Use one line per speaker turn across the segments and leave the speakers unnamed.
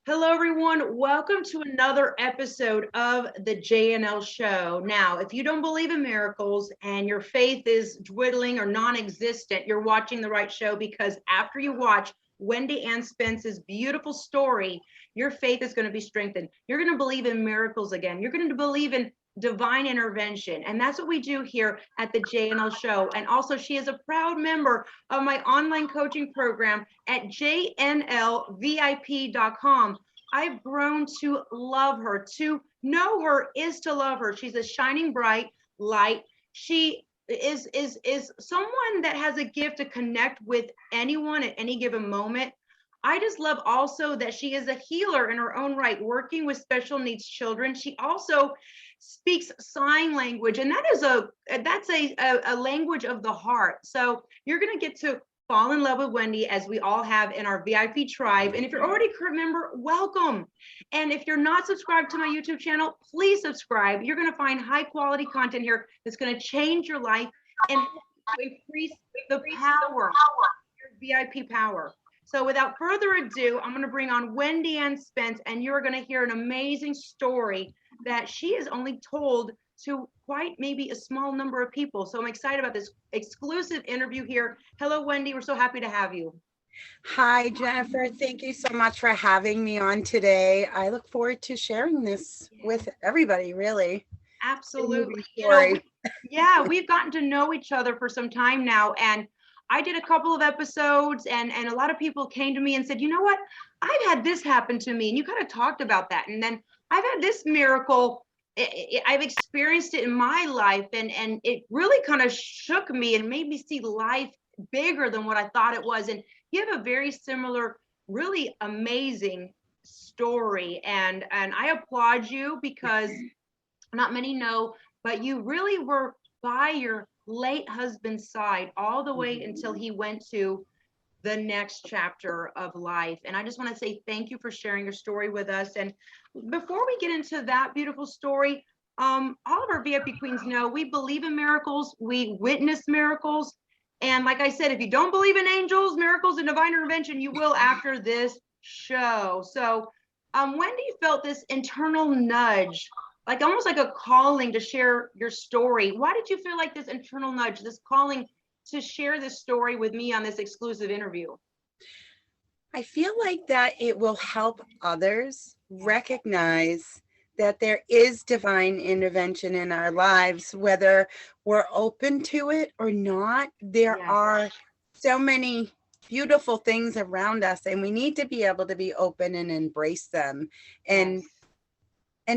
Hello, everyone. Welcome to another episode of the JNL Show. Now, if you don't believe in miracles and your faith is dwindling or non-existent, you're watching the right show, because after you watch Wendy Anne Spence's beautiful story, your faith is going to be strengthened. You're going to believe in miracles again. You're going to believe in divine intervention. And that's what we do here at the JNL Show. And also, she is a proud member of my online coaching program at jnlvip.com. I've grown to love her. To know her is to love her. She's a shining bright light. She is someone that has a gift to connect with anyone at any given moment. I just love also that she is a healer in her own right, working with special needs children. She also speaks sign language, and that's a language of the heart. So you're going to get to fall in love with Wendy, as we all have in our VIP tribe. And if you're already a current member, welcome. And if you're not subscribed to my YouTube channel, please subscribe. You're going to find high quality content here that's going to change your life and increase the power, your VIP power. So without further ado, I'm going to bring on Wendy Anne Spence, and you're going to hear an amazing story that she is only told to quite maybe a small number of people. So I'm excited about this exclusive interview here. Hello, Wendy. We're so happy to have you.
Hi, Jennifer. Thank you so much for having me on today. I look forward to sharing this with everybody, really.
Absolutely. We've gotten to know each other for some time now. And I did a couple of episodes, and a lot of people came to me and said, you know what, I've had this happen to me. And you kind of talked about that. And then I've had this miracle. I've experienced it in my life, and it really kind of shook me and made me see life bigger than what I thought it was. And you have a very similar, really amazing story. And I applaud you, because not many know, but you really were by your late husband's side all the way until he went to the next chapter of life. And I just want to say thank you for sharing your story with us. And before we get into that beautiful story, all of our VIP queens know we believe in miracles, we witness miracles. And like I said, if you don't believe in angels, miracles, and divine intervention, you will after this show. So Wendy felt this internal nudge, like almost like a calling to share your story. Why did you feel like this internal nudge, this calling to share this story with me on this exclusive interview?
I feel like that it will help others recognize that there is divine intervention in our lives, whether we're open to it or not. There are so many beautiful things around us, and we need to be able to be open and embrace them, and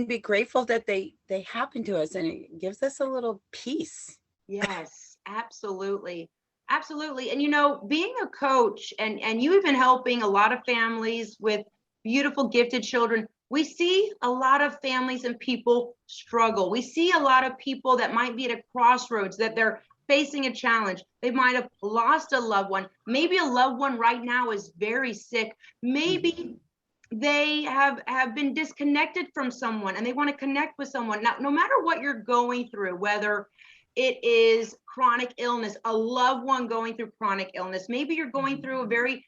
be grateful that they happen to us, and it gives us a little peace.
Yes, absolutely. Absolutely. And, you know, being a coach, and you even helping a lot of families with beautiful, gifted children, we see a lot of families and people struggle. We see a lot of people that might be at a crossroads, that they're facing a challenge. They might have lost a loved one. Maybe a loved one right now is very sick. Maybe they have been disconnected from someone and they want to connect with someone. Now, no matter what you're going through, whether it is chronic illness, a loved one going through chronic illness, maybe you're going through a very,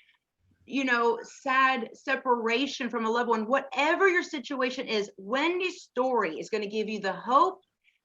sad separation from a loved one, whatever your situation is, Wendy's story is going to give you the hope,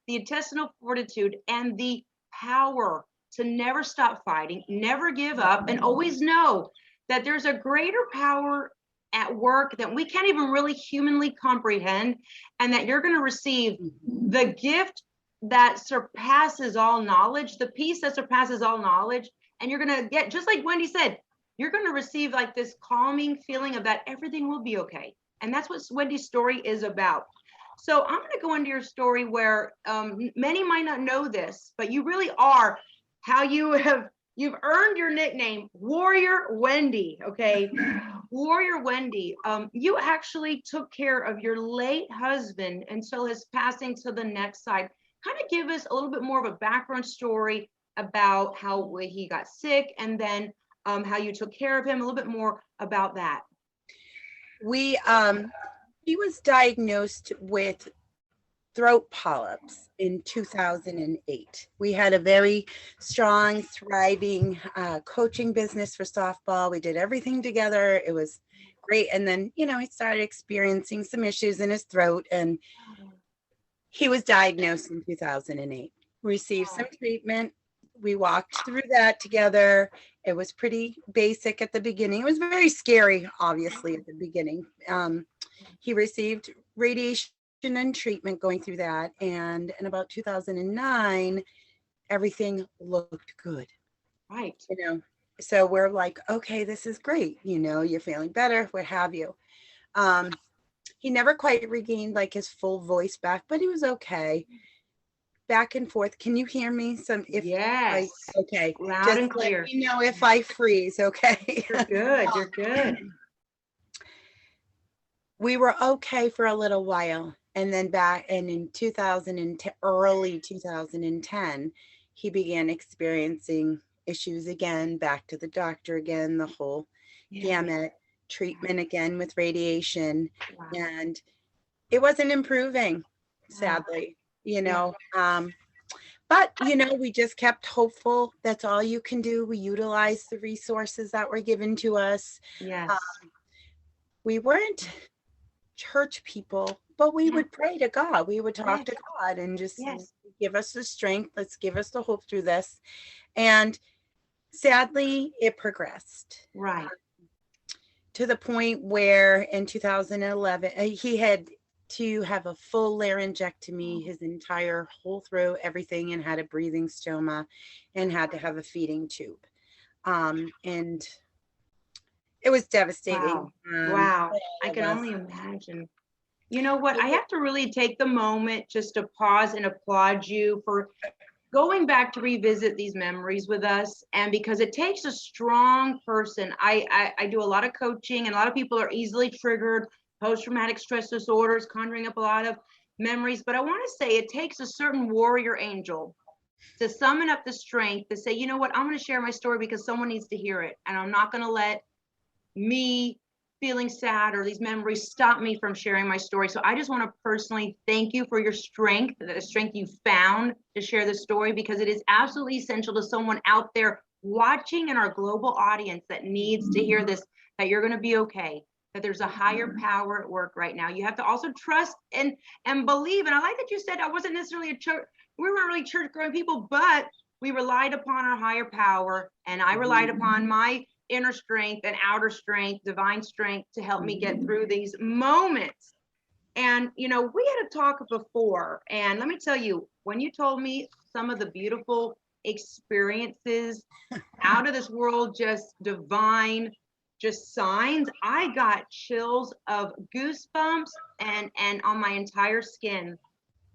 the intestinal fortitude, and the power to never stop fighting, never give up, and always know that there's a greater power at work that we can't even really humanly comprehend, and that you're going to receive the gift that surpasses all knowledge, the peace that surpasses all knowledge. And you're going to get, just like Wendy said, you're going to receive like this calming feeling of that everything will be okay. And that's what Wendy's story is about. So I'm going to go into your story where many might not know this, but you really are how you've earned your nickname, Warrior Wendy. Okay. Warrior Wendy, you actually took care of your late husband until his passing to the next side. Kind of give us a little bit more of a background story about how he got sick, and then how you took care of him, a little bit more about that.
He was diagnosed with throat polyps in 2008. We had a very strong, thriving coaching business for softball. We did everything together. It was great. And then, he started experiencing some issues in his throat, and he was diagnosed in 2008. Received some treatment. We walked through that together. It was pretty basic at the beginning. It was very scary, obviously, at the beginning. He received radiation and treatment going through that. And in about 2009, everything looked good.
Right.
So we're like, okay, this is great. You're feeling better, what have you. He never quite regained like his full voice back, but he was okay. Back and forth. Can you hear me?
Yes.
Okay.
Loud
Just
and clear.
let me know if I freeze. Okay.
You're good. You're good.
We were okay for a little while. And then in 2010, early 2010, he began experiencing issues again, back to the doctor again, the whole gamut, treatment again with radiation.
Wow.
And it wasn't improving, sadly. But we just kept hopeful. That's all you can do. We utilized the resources that were given to us.
Yes.
We weren't church people, but we would pray to God. We would talk to God and just give us the strength. Let's give us the hope through this. And sadly, it progressed.
Right.
To the point where in 2011, he had to have a full laryngectomy, his entire whole throat, everything, and had a breathing stoma and had to have a feeding tube. And it was devastating.
Wow. I can only imagine. You know what? I have to really take the moment just to pause and applaud you for going back to revisit these memories with us. And because it takes a strong person. I do a lot of coaching, and a lot of people are easily triggered, post-traumatic stress disorders, conjuring up a lot of memories. But I want to say it takes a certain warrior angel to summon up the strength to say, you know what, I'm going to share my story because someone needs to hear it. And I'm not going to let me feeling sad or these memories stop me from sharing my story. So I just want to personally thank you for your strength, the strength you found to share the story, because it is absolutely essential to someone out there watching in our global audience that needs to hear this, that you're going to be okay, that there's a higher power at work right now. You have to also trust and believe. And I like that you said I wasn't necessarily a church, we weren't really church growing people, but we relied upon our higher power. And I relied upon my inner strength and outer strength, divine strength, to help me get through these moments. And, we had a talk before, and let me tell you, when you told me some of the beautiful experiences out of this world, just divine, just signs, I got chills of goosebumps and on my entire skin.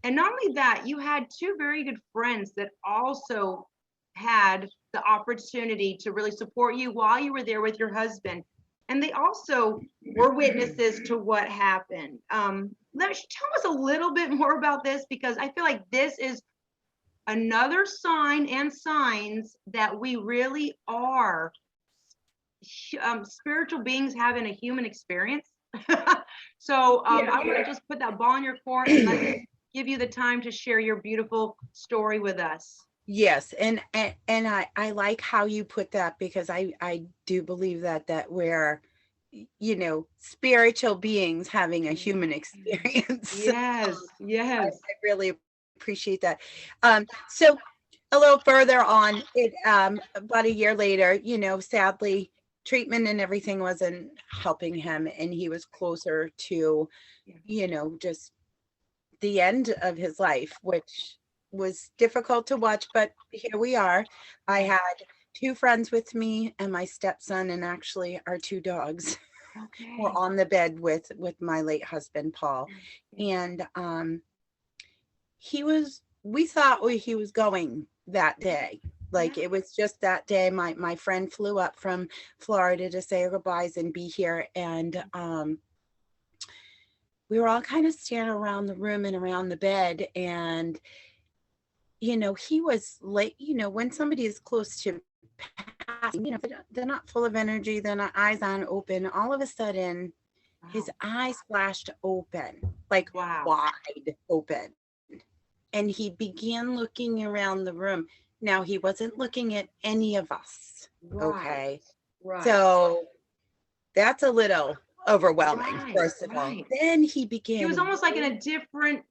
And not only that, you had two very good friends that also had the opportunity to really support you while you were there with your husband. And they also were witnesses to what happened. Tell us a little bit more about this, because I feel like this is another sign and signs that we really are spiritual beings having a human experience. So I want to just put that ball in your court and let's give you the time to share your beautiful story with us.
Yes, and I like how you put that, because I do believe that we're spiritual beings having a human experience.
Yes.
I really appreciate that. So a little further on, it about a year later, sadly, treatment and everything wasn't helping him, and he was closer to just the end of his life, which was difficult to watch, but here we are. I had two friends with me and my stepson, and actually our two dogs were on the bed with my late husband, Paul. And we thought he was going that day. Like it was just that day. My friend flew up from Florida to say her goodbyes and be here. And we were all kind of standing around the room and around the bed, and he was late. When somebody is close to passing, they're not full of energy, they're not eyes on open. All of a sudden, his eyes flashed open, like wide open. and he began looking around the room. Now, he wasn't looking at any of us.
Right.
Okay.
Right.
So that's a little overwhelming,
Right.
first of all.
Right.
Then he
He was
began,
almost like in a different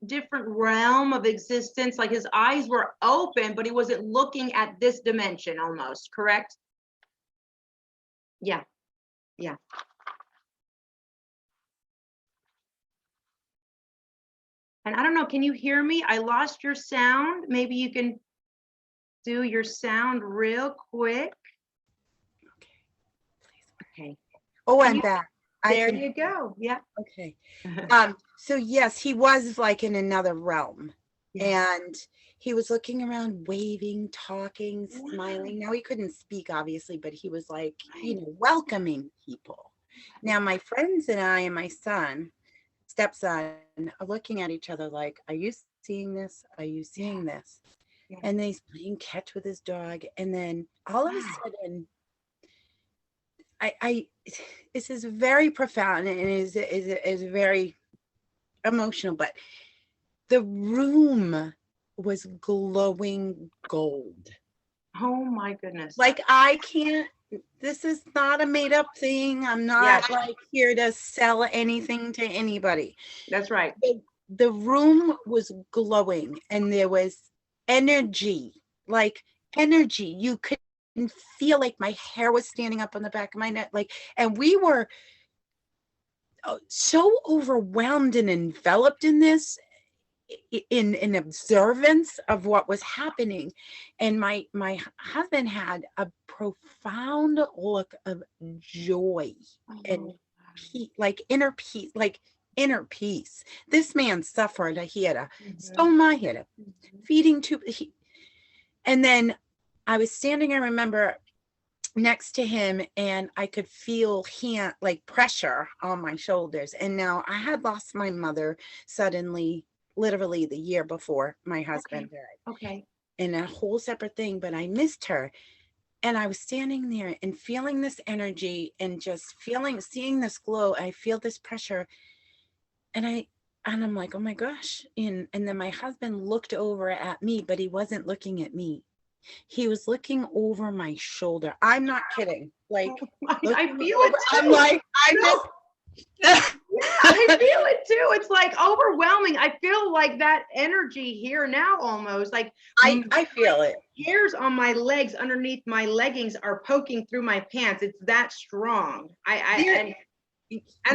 realm of existence. Like his eyes were open, but he wasn't looking at this dimension almost, correct? Yeah. Yeah. And I don't know, can you hear me? I lost your sound. Maybe you can do your sound real quick. Okay.
oh,
Can
I'm
you,
back.
there you go. Yeah.
Okay. So yes, he was like in another realm.
Yes.
And he was looking around, waving, talking,
Wow.
smiling. Now he couldn't speak, obviously, but he was like,
Right.
welcoming people. Now my friends and I and my stepson are looking at each other like, are you seeing this? Are you seeing this?
Yeah.
And then he's playing catch with his dog. And then all of a
Wow.
sudden, I this is very profound and is very emotional, but the room was glowing gold.
Oh my goodness.
Like I can't, this is not a made up thing. I'm not
Yes.
like here to sell anything to anybody.
That's right.
The room was glowing and there was energy, like energy. You could feel like my hair was standing up on the back of my neck. Like, and we were so overwhelmed and enveloped in this, in observance of what was happening. And my husband had a profound look of joy and peace, like inner peace. This man suffered. He had a stoma, he had a feeding tube. And then I was standing, I remember, next to him, and I could feel like pressure on my shoulders. And now I had lost my mother suddenly, literally the year before my husband died.
Okay.
In a whole separate thing, but I missed her. And I was standing there and feeling this energy and just seeing this glow. I feel this pressure. And I'm like, oh my gosh. And then my husband looked over at me, but he wasn't looking at me. He was looking over my shoulder. I'm not kidding. Like,
I feel it too.
I'm like,
Yeah, I feel it too. It's like overwhelming. I feel like that energy here now almost. Like
I feel it.
Hairs on my legs underneath my leggings are poking through my pants. It's that strong. And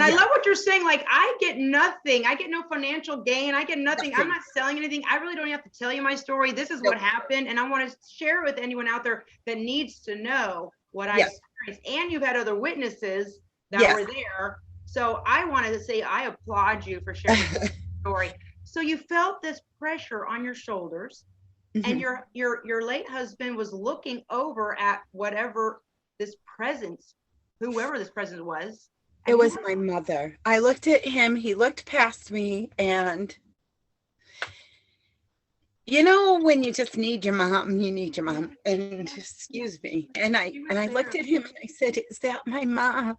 I love what you're saying. Like, I get nothing. I get no financial gain. I get nothing. I'm not selling anything. I really don't have to tell you my story. This is what happened. And I want to share with anyone out there that needs to know what I experienced. And you've had other witnesses that were there. So I wanted to say, I applaud you for sharing the story. So you felt this pressure on your shoulders, and your late husband was looking over at whatever this presence, whoever this presence was.
It was my mother. I looked at him, he looked past me, and when you just need your mom, you need your mom. And excuse me. And I looked at him and I said, is that my mom?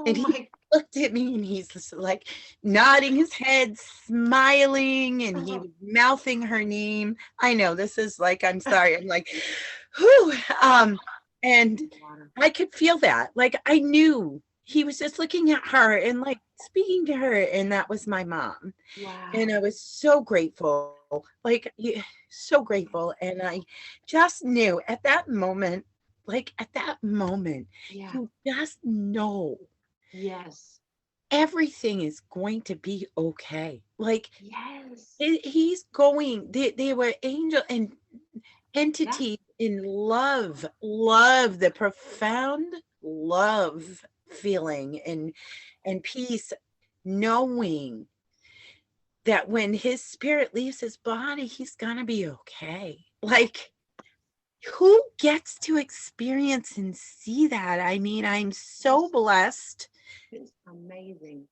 And he looked at me and he's just like nodding his head, smiling, and he was mouthing her name. I know this is like, I'm sorry. I'm like, whew. And I could feel that. Like I knew he was just looking at her and like speaking to her, and that was my mom.
Wow.
And I was so grateful, so grateful. And I just knew at that moment, you just know, everything is going to be okay. Like, he's going, they were angel and entity in love, the profound love feeling and peace, knowing that when his spirit leaves his body, he's gonna be okay. Like, who gets to experience and see that? I mean, I'm so blessed.
It's amazing.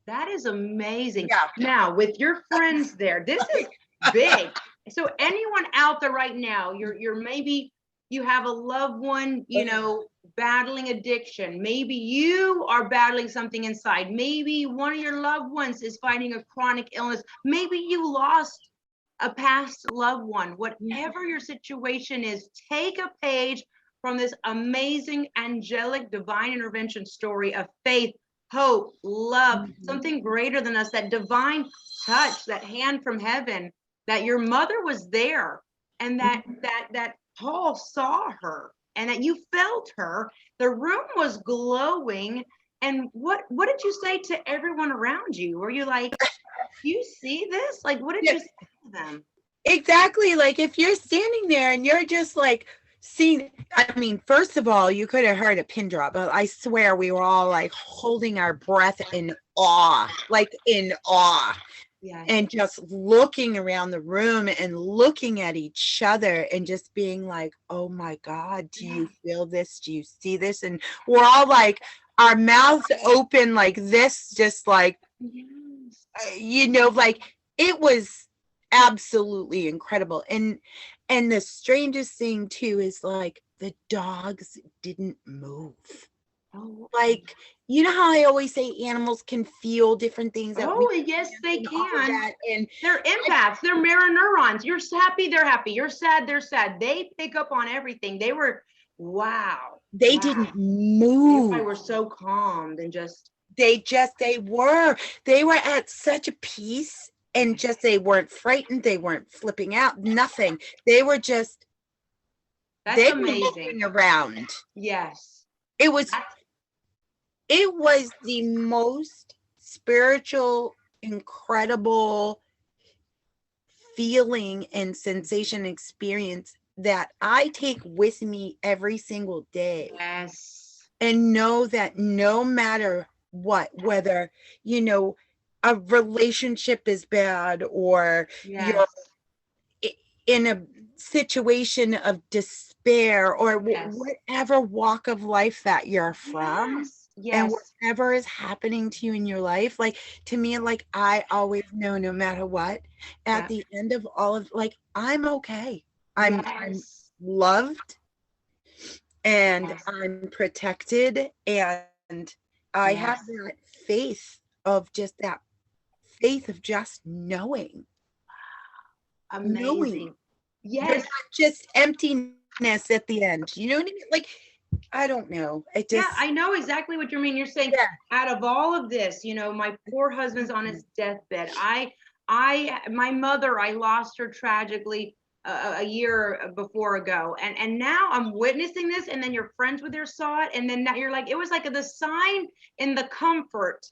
That is amazing.
Yeah.
Now, with your friends there, this is big. So anyone out there right now, you're maybe you have a loved one, battling addiction. Maybe you are battling something inside. Maybe one of your loved ones is fighting a chronic illness. Maybe you lost a past loved one, whatever your situation is, take a page from this amazing angelic divine intervention story of faith, hope, love, something greater than us, that divine touch, that hand from heaven, that your mother was there, and that Paul saw her, and that you felt her. The room was glowing. And what did you say to everyone around you? Were you like, you see this? Like, what did you say to them?
Exactly. Like if you're standing there and you're just like seeing, I mean, first of all, you could have heard a pin drop, but I swear we were all like holding our breath in awe, like in awe.
Yes.
And just looking around the room and looking at each other and just being like, oh my God, do you feel this? Do you see this? And we're all like, our mouths open like this, just like, you know, like it was absolutely incredible. And the strangest thing too is like the dogs didn't move.
Oh,
like, you know how I always say animals can feel different things that
yes, they can.
that, and
they're empaths, they're mirror neurons. You're happy, they're happy. You're sad, they're sad. They pick up on everything. They were,
they didn't move.
They were so calm and just
they were at such a peace, and just they weren't frightened, they weren't flipping out, nothing. They were just
that's amazing.
Were looking around.
Yes.
It was the most spiritual, incredible feeling and sensation experience that I take with me every single day.
Yes.
And know that no matter what, whether, you know, a relationship is bad, or you're in a situation of despair, or whatever walk of life that you're from, and whatever is happening to you in your life, like, to me, like, I always know, no matter what, at the end of all of, like, I'm okay. I'm loved, and I'm protected, and I have that faith of just knowing.
Amazing.
Knowing.
Yes.
There's not just emptiness at the end. You know what I mean? Like, I don't know.
I know exactly what you mean. You're saying, out of all of this, you know, my poor husband's on his deathbed. My mother, I lost her tragically a year before ago, and now I'm witnessing this, and then your friends with her saw it, and then now you're like, it was like the sign in the comfort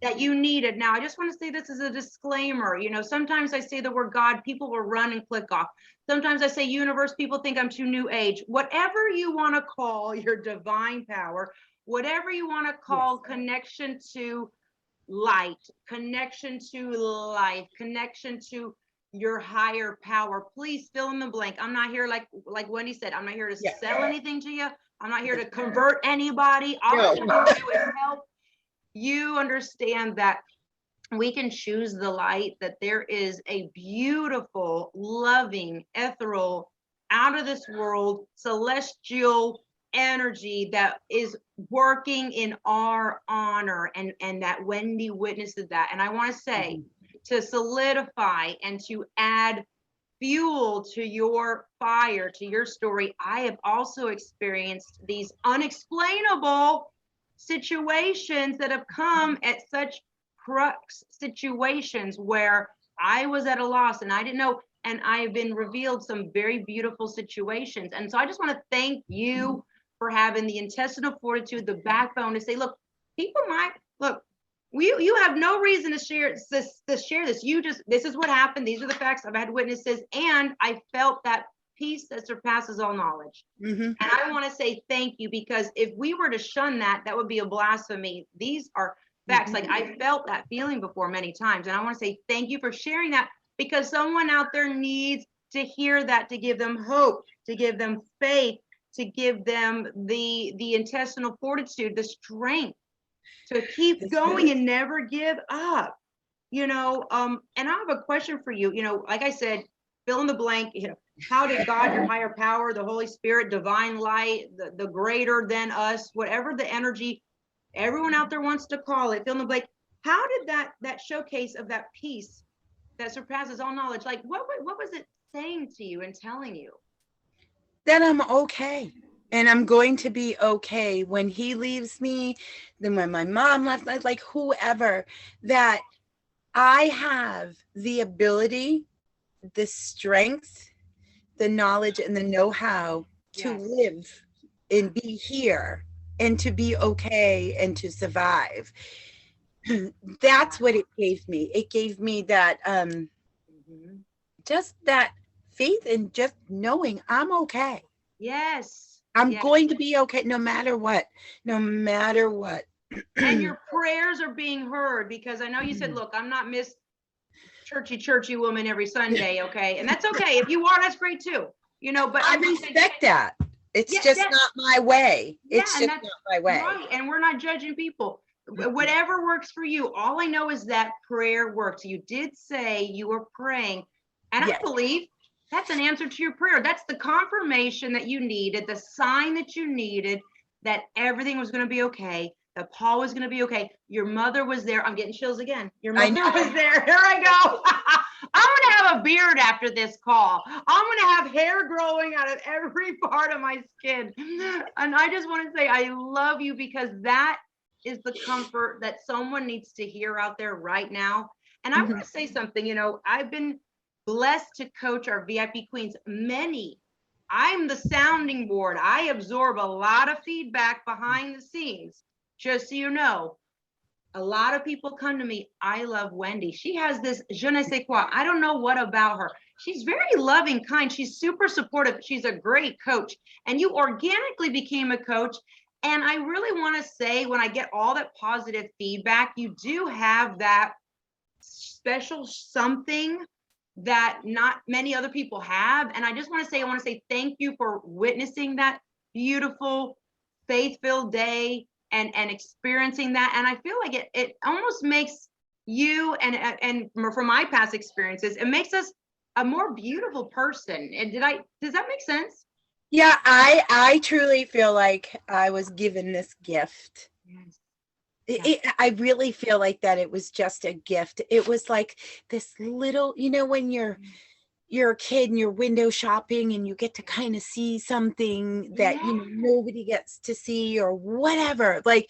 that you needed. Now I just want to say this as a disclaimer. You know, sometimes I say the word God, people will run and click off. Sometimes I say universe, people think I'm too new age. Whatever you want to call your divine power, whatever you want to call connection to light, connection to life, connection to your higher power, please fill in the blank. I'm not here, like Wendy said, I'm not here to sell anything to you. I'm not here to convert anybody. All I'm going to do is help you understand that we can choose the light, that there is a beautiful, loving, ethereal, out of this world, celestial energy that is working in our honor, and that Wendy witnesses that. And I want to say, to solidify and to add fuel to your fire, to your story, I have also experienced these unexplainable situations that have come at such crux situations where I was at a loss and I didn't know, and I have been revealed some very beautiful situations. And so I just want to thank you for having the intestinal fortitude, the backbone to say, look, people might look, you have no reason to share this. You just, this is what happened. These are the facts. I've had witnesses, and I felt that peace that surpasses all knowledge. And I want to say thank you, because if we were to shun that, that would be a blasphemy. These are facts. Like, I felt that feeling before many times, and I want to say thank you for sharing that, because someone out there needs to hear that, to give them hope, to give them faith, to give them the intestinal fortitude, the strength to keep going and never give up, you know. And I have a question for you. You know, like I said, fill in the blank. You know, how did God, your higher power, the Holy Spirit, divine light, the greater than us, whatever the energy everyone out there wants to call it, fill in the blank, how did that showcase of that peace that surpasses all knowledge. Like, what was it saying to you and telling you?
That I'm okay. And I'm going to be okay when he leaves me, then when my mom left, like whoever, that I have the ability, the strength, the knowledge, and the know-how to
Yes.
live and be here and to be okay and to survive. That's what it gave me. It gave me that just that faith and just knowing I'm okay.
Yes.
I'm
Yes.
going to be okay no matter what. No matter what.
And your prayers are being heard, because I know you said, look, I'm not Miss churchy woman every Sunday, okay? And that's okay. If you are, that's great too. You know, but
I respect that. It's just not my way. It's just not my way.
Right. And we're not judging people. Whatever works for you. All I know is that prayer works. You did say you were praying. And I believe that's an answer to your prayer. That's the confirmation that you needed, the sign that you needed, that everything was going to be okay, that Paul was going to be okay. Your mother was there. I'm getting chills again. Your mother was there. Here I go. I'm going to have a beard after this call. I'm going to have hair growing out of every part of my skin. And I just want to say I love you, because that is the comfort that someone needs to hear out there right now. And I want to say something, you know, I've been blessed to coach our VIP queens. I'm the sounding board. I absorb a lot of feedback behind the scenes. Just so you know, a lot of people come to me. I love Wendy. She has this je ne sais quoi. I don't know what about her. She's very loving, kind. She's super supportive. She's a great coach. And you organically became a coach. And I really want to say, when I get all that positive feedback, you do have that special something that not many other people have. And I just want to say thank you for witnessing that beautiful, faith-filled day and experiencing that. And I feel like it almost makes you, and from my past experiences, it makes us a more beautiful person. And does that make sense?
Yeah, I truly feel like I was given this gift. Yes. I really feel like that it was just a gift. It was like this little, you know, when you're a kid and you're window shopping and you get to kind of see something that you know nobody gets to see or whatever. Like,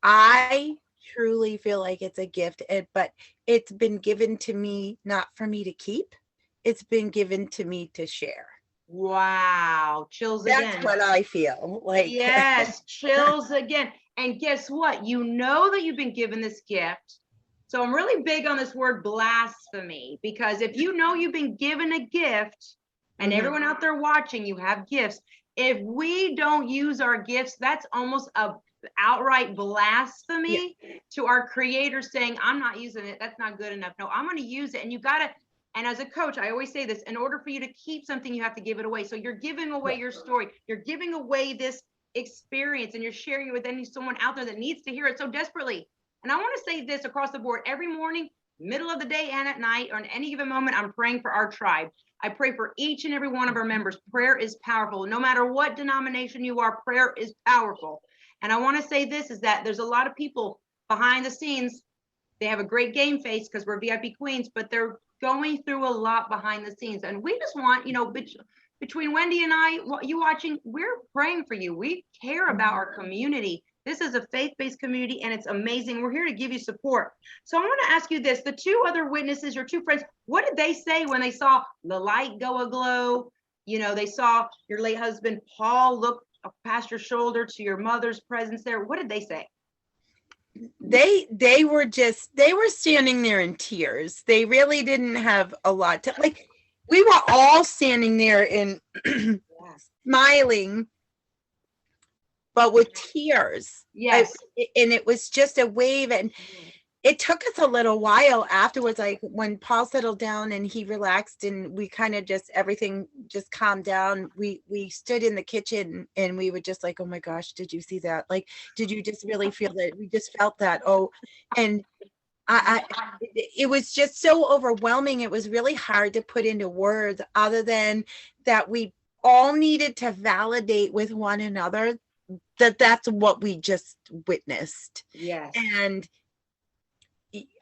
I truly feel like it's a gift, but it's been given to me not for me to keep. It's been given to me to share.
Wow, chills again.
That's what I feel like.
Yes, chills again. And guess what? You know that you've been given this gift. So I'm really big on this word blasphemy, because if you know you've been given a gift, and everyone out there watching, you have gifts. If we don't use our gifts, that's almost a outright blasphemy to our creator, saying, I'm not using it. That's not good enough. No, I'm going to use it. And you got to, and as a coach, I always say this, in order for you to keep something, you have to give it away. So you're giving away your story. You're giving away this experience, and you're sharing it with someone out there that needs to hear it so desperately. And I want to say this across the board: every morning, middle of the day, and at night, or in any given moment, I'm praying for our tribe. I pray for each and every one of our members. Prayer is powerful. No matter what denomination you are, prayer is powerful. And I want to say this, is that there's a lot of people behind the scenes. They have a great game face because we're VIP queens, but they're going through a lot behind the scenes. And we just want, you know, between Wendy and I, you watching, we're praying for you. We care about our community. This is a faith-based community, and it's amazing. We're here to give you support. So I want to ask you this: the two other witnesses, your two friends, what did they say when they saw the light go aglow? You know, they saw your late husband, Paul, look past your shoulder to your mother's presence there. What did they say?
They were standing there in tears. They really didn't have a lot to, like, we were all standing there and smiling, but with tears.
Yes.
And it was just a wave. And it took us a little while afterwards, like when Paul settled down and he relaxed and we kind of just, everything just calmed down. We stood in the kitchen and we were just like, oh my gosh, did you see that? Like, did you just really feel that? We just felt that. Oh, and it was just so overwhelming. It was really hard to put into words, other than that we all needed to validate with one another that that's what we just witnessed.
Yes.
And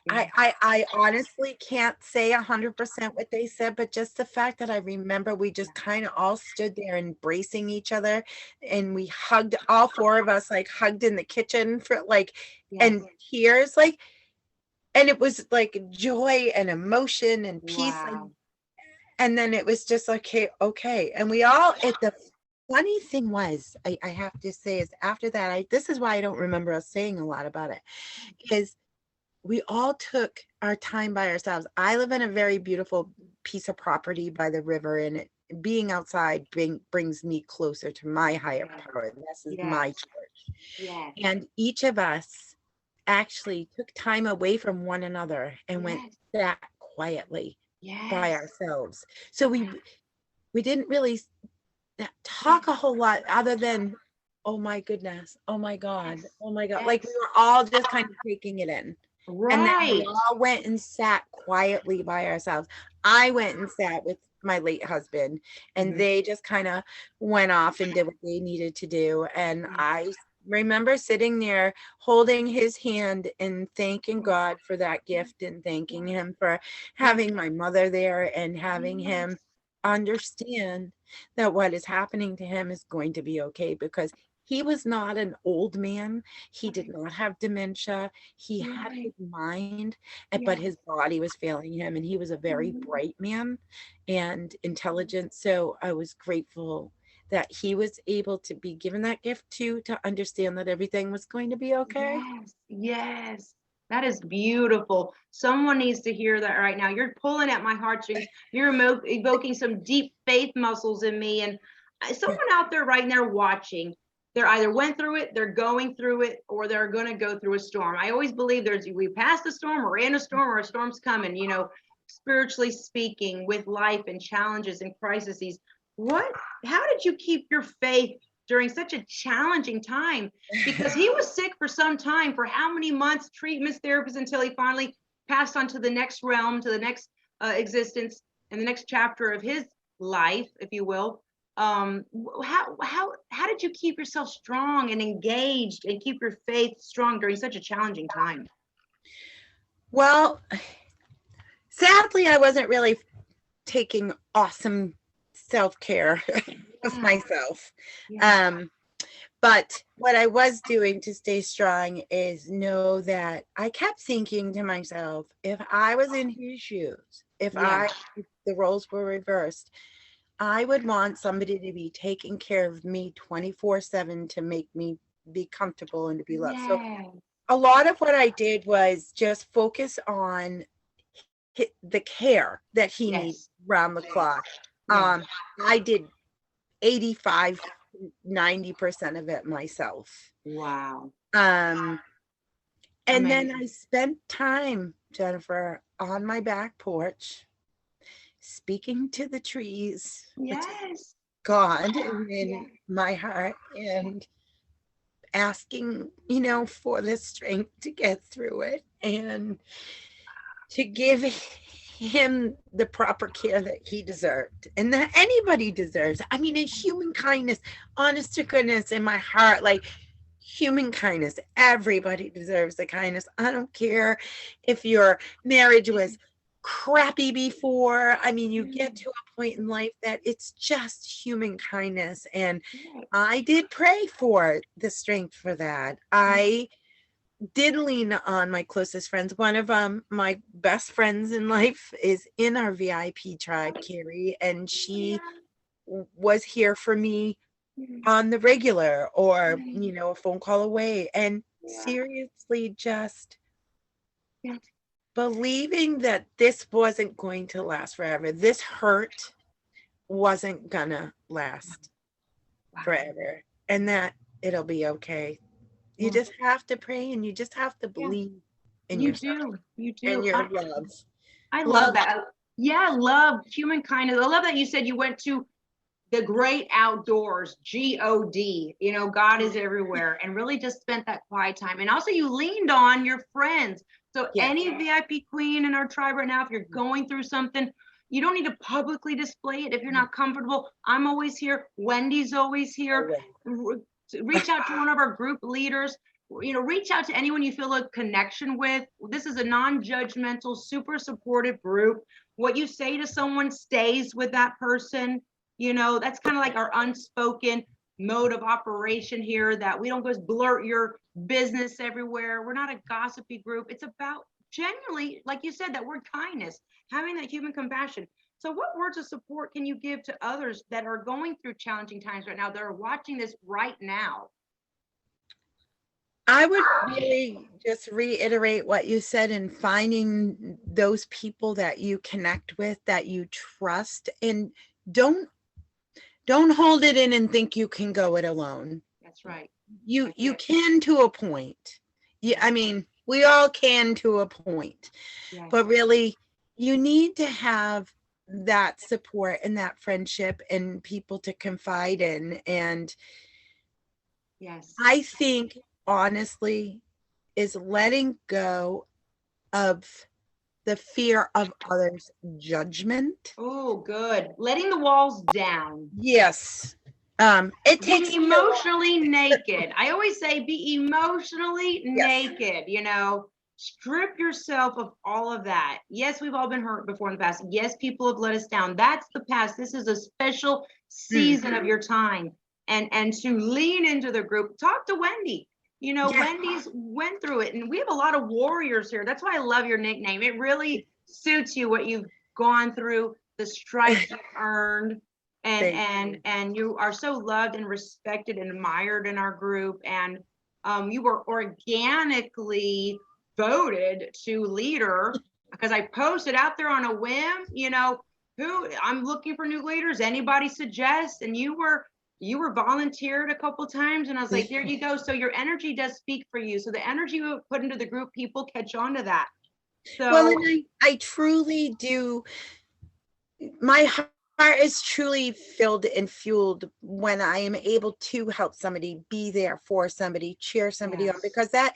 I honestly can't say 100% what they said, but just the fact that I remember we just kind of all stood there embracing each other, and we hugged, all four of us like hugged in the kitchen for like,
Yes.
and tears, like, and it was like joy and emotion and peace.
Wow.
And then it was just like, okay. And we all, the funny thing was, I have to say, is after that, this is why I don't remember us saying a lot about it, is we all took our time by ourselves. I live in a very beautiful piece of property by the river, and being outside brings me closer to my higher power. This is my
Yes.
church.
Yes.
And each of us actually took time away from one another and went sat quietly by
Yes.
ourselves. So we didn't really talk a whole lot other than, oh my goodness, oh my God, oh my God. Like we were all just kind of taking it in. And then we
Right.
all went and sat quietly by ourselves. I went and sat with my late husband, and they just kind of went off and did what they needed to do. And I remember sitting there holding his hand and thanking God for that gift, and thanking him for having my mother there, and having him understand that what is happening to him is going to be okay, because he was not an old man. He did not have dementia. He had his mind, but his body was failing him. And he was a very bright man and intelligent. So I was grateful that he was able to be given that gift too, to understand that everything was going to be okay.
Yes. Yes. That is beautiful. Someone needs to hear that right now. You're pulling at my heartstrings. You're evoking some deep faith muscles in me. And someone out there right now watching, they're either went through it, they're going through it, or they're going to go through a storm. I always believe we passed the storm, we're in a storm, or a storm's coming, you know, spiritually speaking, with life and challenges and crises. How did you keep your faith during such a challenging time? Because he was sick for some time, for how many months, treatments, therapies, until he finally passed on to the next realm, to the next existence, and the next chapter of his life, if you will. How did you keep yourself strong and engaged and keep your faith strong during such a challenging time?
Well, sadly, I wasn't really taking awesome self-care of myself. But what I was doing to stay strong is know that I kept thinking to myself, if I was in his shoes, if the roles were reversed, I would want somebody to be taking care of me 24/7 to make me be comfortable and to be loved. So a lot of what I did was just focus on the care that he needs round the clock. I did 85-90% of it myself.
Wow.
And then I spent time, Jennifer, on my back porch, speaking to the trees, God in my heart, and asking, for the strength to get through it, and to give him the proper care that he deserved, and that anybody deserves. I mean, in human kindness, honest to goodness, in my heart, like, human kindness, everybody deserves the kindness. I don't care if your marriage was crappy before. I mean, you get to a point in life that it's just human kindness. And I did pray for the strength for that. I did lean on my closest friends. One of my best friends in life is in our VIP tribe, Carrie, and she was here for me on the regular, or a phone call away, and seriously just believing that this wasn't going to last forever. This hurt wasn't gonna last forever, and that it'll be okay. You just have to pray, and you just have to believe in yourself.
You do.
And your love.
I love that. Love, human kindness. I love that you said you went to the great outdoors, God. God is everywhere, and really just spent that quiet time. And also you leaned on your friends. So any VIP queen in our tribe right now, if you're going through something, you don't need to publicly display it. If you're not comfortable, I'm always here. Wendy's always here. Reach out to one of our group leaders. reach out to anyone you feel a connection with. This is a non-judgmental, super supportive group. What you say to someone stays with that person. That's kind of like our unspoken mode of operation here, that we don't just blurt your business everywhere. We're not a gossipy group. It's about genuinely, like you said, that word kindness, having that human compassion. So what words of support can you give to others that are going through challenging times right now, that are watching this right now?
I would really just reiterate what you said, in finding those people that you connect with, that you trust, and don't hold it in and think you can go it alone.
That's right.
You can, to a point. Yeah, I mean, we all can to a point.
Yes.
But really, you need to have that support and that friendship and people to confide in. And
yes,
I think, honestly, is letting go of the fear of others' judgment.
Oh, good. Letting the walls down.
Yes. It takes
Being emotionally naked. I always say be emotionally naked, strip yourself of all of that. Yes, we've all been hurt before in the past. Yes, people have let us down. That's the past. This is a special season of your time. And to lean into the group, talk to Wendy. Wendy's went through it, and we have a lot of warriors here. That's why I love your nickname. It really suits you, what you've gone through, the stripes you've earned. And you are so loved and respected and admired in our group. And you were organically voted to leader, because I posted out there on a whim, who I'm looking for new leaders. Anybody suggest? And you were volunteered a couple times, and I was like, there you go. So your energy does speak for you. So the energy you put into the group, people catch on to that. So
well, and I truly do. My heart is truly filled and fueled when I am able to help somebody, be there for somebody, cheer somebody on, because that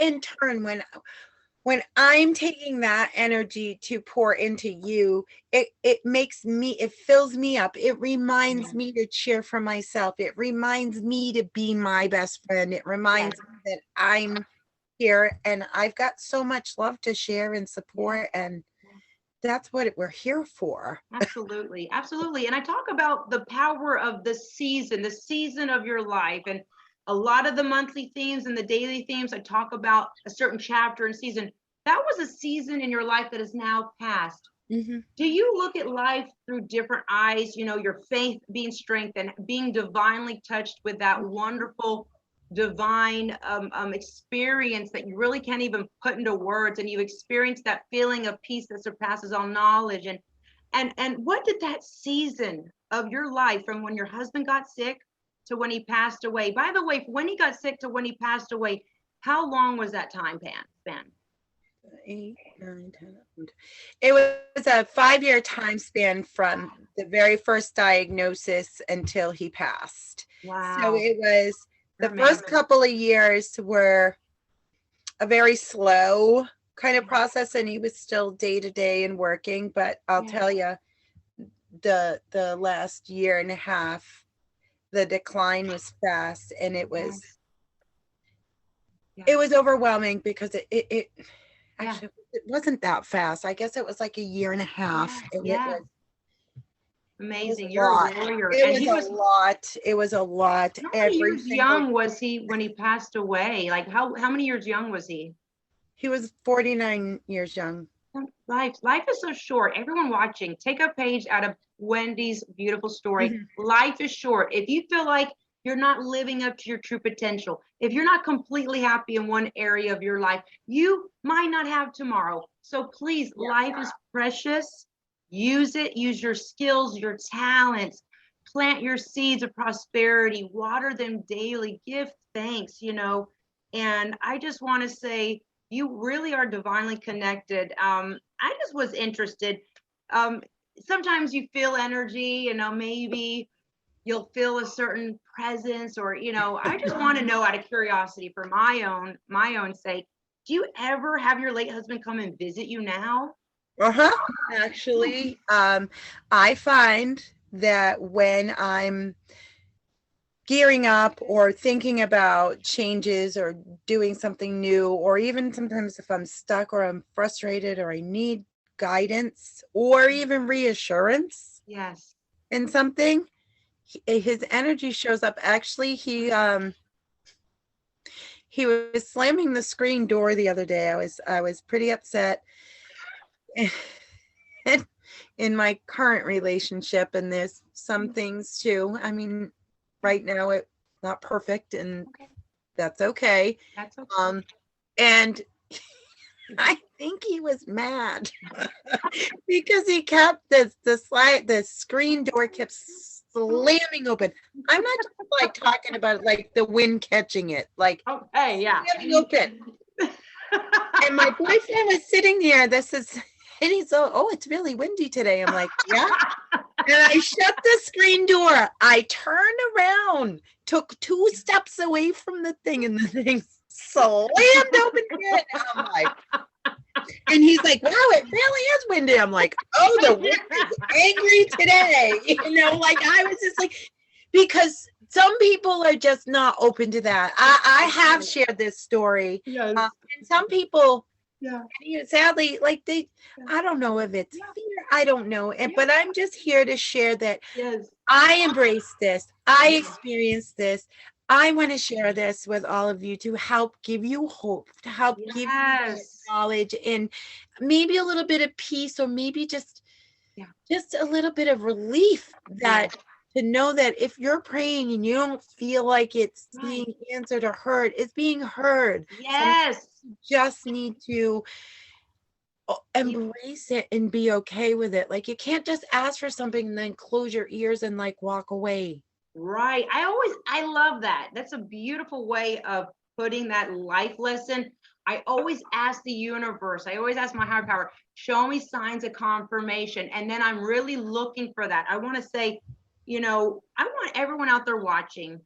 in turn, when I'm taking that energy to pour into you, it makes me, it fills me up. It reminds me to cheer for myself. It reminds me to be my best friend. It reminds me that I'm here and I've got so much love to share and support, and that's what we're here for.
Absolutely. Absolutely. And I talk about the power of the season of your life. And a lot of the monthly themes and the daily themes, I talk about a certain chapter and season. That was a season in your life that is now past.
Mm-hmm.
Do you look at life through different eyes? Your faith being strengthened, being divinely touched with that wonderful divine experience that you really can't even put into words, and you experience that feeling of peace that surpasses all knowledge. And what did that season of your life, from when your husband got sick to when he passed away, by the way, when he got sick to when he passed away, how long was that time span?
8, 9, 10. It was a 5-year time span from the very first diagnosis until he passed.
Wow.
So it was, the first couple of years were a very slow kind of process, and he was still day to day and working. But I'll tell you, the last year and a half, the decline was fast, and it was overwhelming, because it actually it wasn't that fast. I guess it was like a year and a half. It was
amazing. You're a warrior.
It was a lot.
How many years young was he when he passed away? Like how many years young was he?
He was 49 years young.
Life is so short. Everyone watching, take a page out of Wendy's beautiful story. Mm-hmm. Life is short. If you feel like you're not living up to your true potential, if you're not completely happy in one area of your life, you might not have tomorrow. So please, life is precious. Use it. Use your skills, your talents. Plant your seeds of prosperity. Water them daily. Give thanks, And I just want to say, you really are divinely connected. I just was interested. Sometimes you feel energy, maybe you'll feel a certain presence, or, I just want to know, out of curiosity, for my own sake, do you ever have your late husband come and visit you now?
Actually, I find that when I'm gearing up or thinking about changes or doing something new, or even sometimes if I'm stuck or I'm frustrated or I need guidance or even reassurance
Yes.
in something, his energy shows up. Actually, he was slamming the screen door the other day. I was pretty upset in my current relationship, and there's some things too. I mean, right now it's not perfect, and
Okay.
that's okay.
That's okay.
And I think he was mad because he kept the screen door kept slamming open. I'm not just like talking about like the wind catching it, like
Okay, yeah.
slamming open. And my boyfriend was sitting there. And he's oh, it's really windy today. I'm like, yeah. And I shut the screen door. I turned around, took 2 steps away from the thing, and the thing slammed open again. And I'm like, and he's like, wow, it really is windy. I'm like, oh, the wind is angry today. You know, like I was just like, because some people are just not open to that. I have shared this story.
Yes.
And some people,
Yeah.
sadly, like I don't know if it's fear, I don't know. But I'm just here to share that
Yes.
I embrace this. I experienced this. I want to share this with all of you to help give you hope, to help give you knowledge and maybe a little bit of peace, or maybe just a little bit of relief that to know that if you're praying and you don't feel like it's being answered or heard, it's being heard.
Yes.
You just need to embrace it and be okay with it. Like you can't just ask for something and then close your ears and like walk away.
Right. I love that. That's a beautiful way of putting that life lesson. I always ask the universe, I always ask my higher power, show me signs of confirmation. And then I'm really looking for that. I want to say, I want everyone out there watching,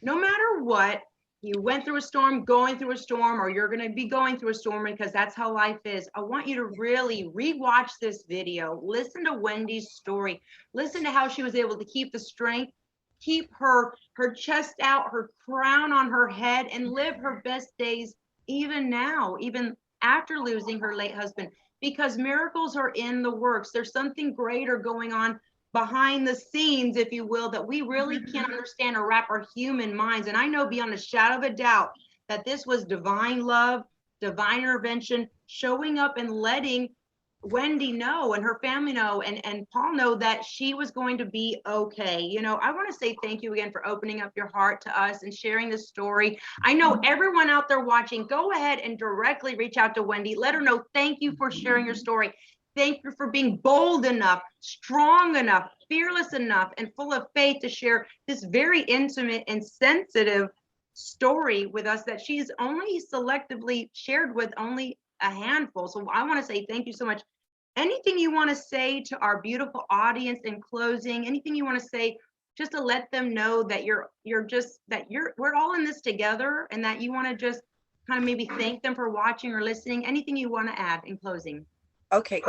no matter what, you went through a storm, going through a storm, or you're going to be going through a storm, because that's how life is. I want you to really rewatch this video, listen to Wendy's story, listen to how she was able to keep the strength, keep her chest out, her crown on her head, and live her best days even now, even after losing her late husband, because miracles are in the works. There's something greater going on behind the scenes, if you will, that we really can't understand or wrap our human minds. And I know beyond a shadow of a doubt that this was divine love, divine intervention, showing up and letting Wendy know and her family know and Paul know that she was going to be okay. I want to say thank you again for opening up your heart to us and sharing this story. I know everyone out there watching, go ahead and directly reach out to Wendy. Let her know thank you for sharing your story. Thank you for being bold enough, strong enough, fearless enough, and full of faith to share this very intimate and sensitive story with us that she's only selectively shared with only a handful. So I want to say thank you so much. Anything you want to say to our beautiful audience in closing? Anything you want to say just to let them know that we're all in this together, and that you want to just kind of maybe thank them for watching or listening? Anything you want to add in closing?
Okay.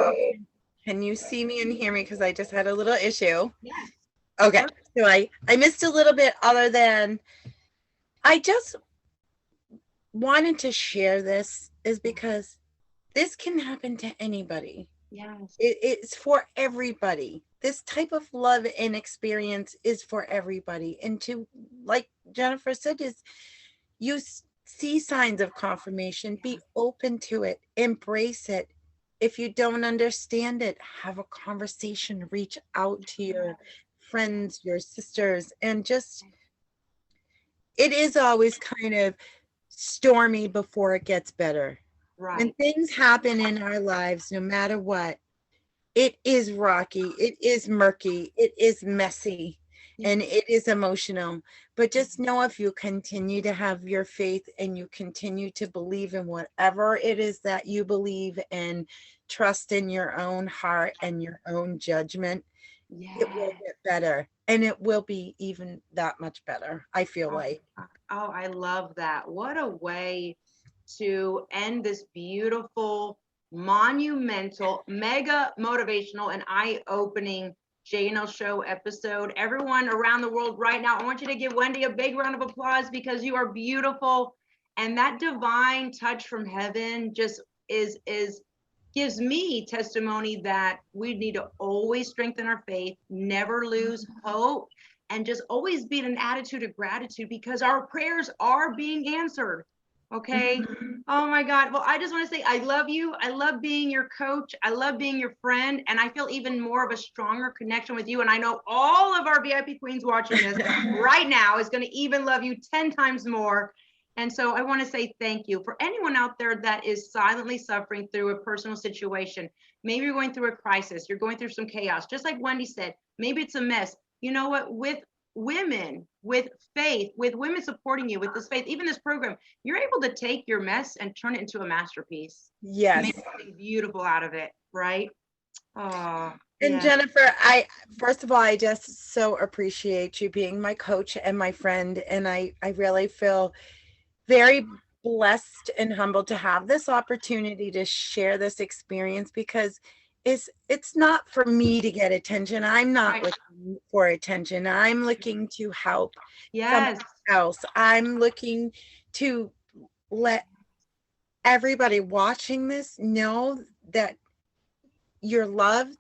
Can you see me and hear me? Because I just had a little issue.
Yes.
Okay. So I missed a little bit, other than I just wanted to share this is because this can happen to anybody.
Yes.
It's for everybody. This type of love and experience is for everybody. And to, like Jennifer said, is you see signs of confirmation, be open to it, embrace it. If you don't understand it, have a conversation, reach out to your friends, your sisters, and just, it is always kind of stormy before it gets better.
Right.
When things happen in our lives, no matter what, it is rocky, it is murky, it is messy, and it is emotional. But just know, if you continue to have your faith and you continue to believe in whatever it is that you believe, and trust in your own heart and your own judgment, it will get better. And it will be even that much better, I feel like.
Oh, I love that. What a way to end this beautiful, monumental, mega motivational and eye-opening JNL Show episode. Everyone around the world right now, I want you to give Wendy a big round of applause because you are beautiful. And that divine touch from heaven just gives me testimony that we need to always strengthen our faith, never lose hope, and just always be in an attitude of gratitude because our prayers are being answered. Okay. Oh my God. Well, I just want to say I love you. I love being your coach. I love being your friend. And I feel even more of a stronger connection with you. And I know all of our VIP queens watching this right now is going to even love you 10 times more. And so I want to say thank you for anyone out there that is silently suffering through a personal situation. Maybe you're going through a crisis. You're going through some chaos. Just like Wendy said, maybe it's a mess. You know what? With women, with faith, with women supporting you with this faith, even this program, you're able to take your mess and turn it into a masterpiece.
Yes.
Make something beautiful out of it, right? Oh,
and
yeah.
Jennifer, first of all, I just so appreciate you being my coach and my friend. And I really feel very blessed and humbled to have this opportunity to share this experience because it's not for me to get attention. I'm not looking for attention. I'm looking to help someone else. I'm looking to let everybody watching this know that you're loved.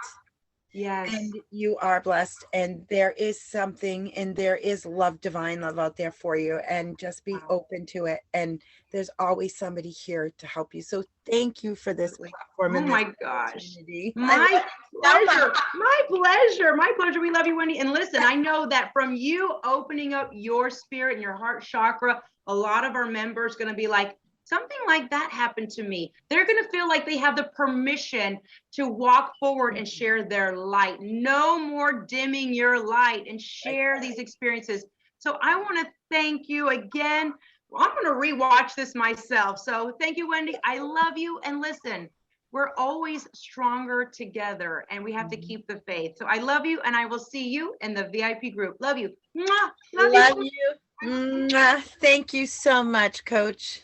Yes.
And you are blessed, and there is something, and there is love, divine love out there for you, and just be open to it. And there's always somebody here to help you. So thank you for this platform.
Oh
and
my gosh.
My
pleasure. My pleasure. My pleasure. We love you, Wendy. And listen, I know that from you opening up your spirit and your heart chakra, a lot of our members are going to be like, something like that happened to me. They're going to feel like they have the permission to walk forward and share their light. No more dimming your light and share these experiences. So I want to thank you again. I'm going to rewatch this myself. So thank you, Wendy. I love you. And listen, we're always stronger together and we have to keep the faith. So I love you and I will see you in the VIP group. Love you. Mwah.
Love you. Mwah. Thank you so much, Coach.